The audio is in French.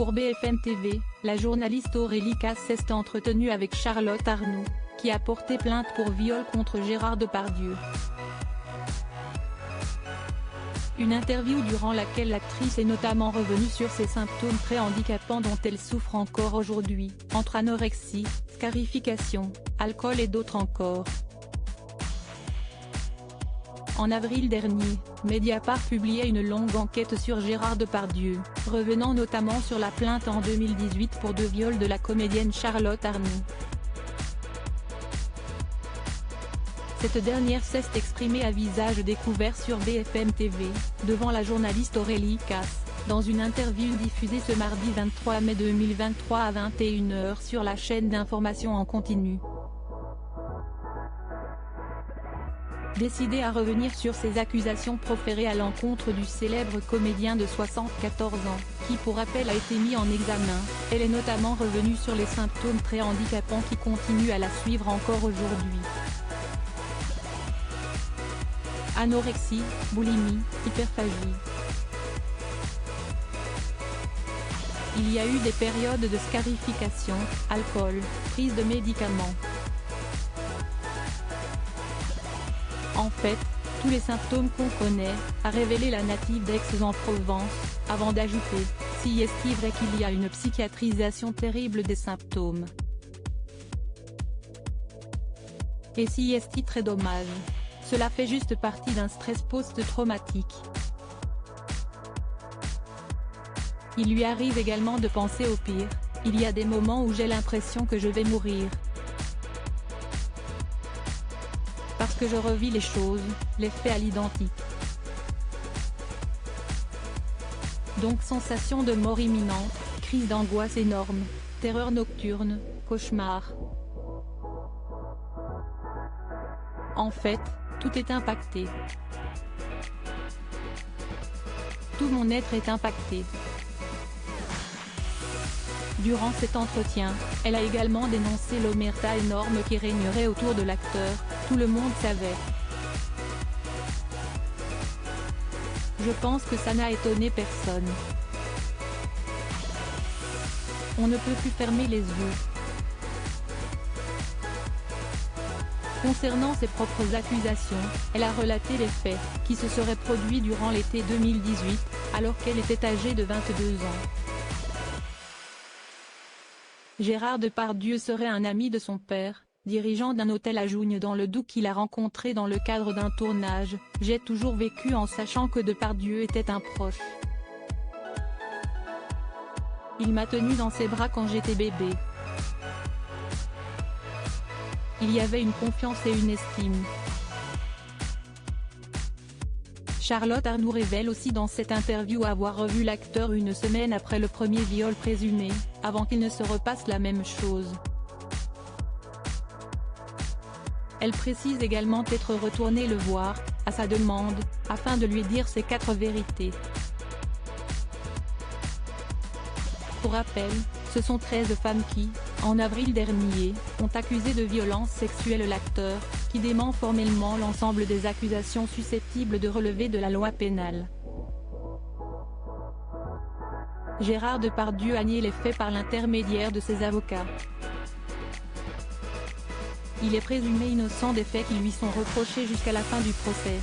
Pour BFM TV, la journaliste Aurélie Casse s'est entretenue avec Charlotte Arnoult, qui a porté plainte pour viol contre Gérard Depardieu. Une interview durant laquelle l'actrice est notamment revenue sur ses symptômes très handicapants dont elle souffre encore aujourd'hui, entre anorexie, scarification, alcool et d'autres encore. En avril dernier, Mediapart publiait une longue enquête sur Gérard Depardieu, revenant notamment sur la plainte en 2018 pour 2 viols de la comédienne Charlotte Arnoult. Cette dernière s'est exprimée à visage découvert sur BFM TV, devant la journaliste Aurélie Casse, dans une interview diffusée ce mardi 23 mai 2023 à 21 h sur la chaîne d'information en continu. Décidée à revenir sur ces accusations proférées à l'encontre du célèbre comédien de 74 ans, qui pour rappel a été mis en examen, elle est notamment revenue sur les symptômes très handicapants qui continuent à la suivre encore aujourd'hui. Anorexie, boulimie, hyperphagie. Il y a eu des périodes de scarification, alcool, prise de médicaments. En fait, tous les symptômes qu'on connaît, a révélé la native d'Aix-en-Provence, avant d'ajouter, si est-il vrai qu'il y a une psychiatrisation terrible des symptômes. Et si est-il très dommage. Cela fait juste partie d'un stress post-traumatique. Il lui arrive également de penser au pire, il y a des moments où j'ai l'impression que je vais mourir. Parce que je revis les choses, les faits à l'identique. Donc sensation de mort imminente, crise d'angoisse énorme, terreur nocturne, cauchemar. En fait, tout est impacté. Tout mon être est impacté. Durant cet entretien, elle a également dénoncé l'omerta énorme qui régnerait autour de l'acteur, tout le monde savait. Je pense que ça n'a étonné personne. On ne peut plus fermer les yeux. Concernant ses propres accusations, elle a relaté les faits, qui se seraient produits durant l'été 2018, alors qu'elle était âgée de 22 ans. Gérard Depardieu serait un ami de son père, dirigeant d'un hôtel à Jougne dans le Doubs qu'il a rencontré dans le cadre d'un tournage. J'ai toujours vécu en sachant que Depardieu était un proche. Il m'a tenu dans ses bras quand j'étais bébé. Il y avait une confiance et une estime. Charlotte Arnoult révèle aussi dans cette interview avoir revu l'acteur une semaine après le premier viol présumé, avant qu'il ne se repasse la même chose. Elle précise également être retournée le voir, à sa demande, afin de lui dire ses 4 vérités. Pour rappel, ce sont 13 femmes qui, en avril dernier, ont accusé de violences sexuelles l'acteur, qui dément formellement l'ensemble des accusations susceptibles de relever de la loi pénale. Gérard Depardieu a nié les faits par l'intermédiaire de ses avocats. Il est présumé innocent des faits qui lui sont reprochés jusqu'à la fin du procès.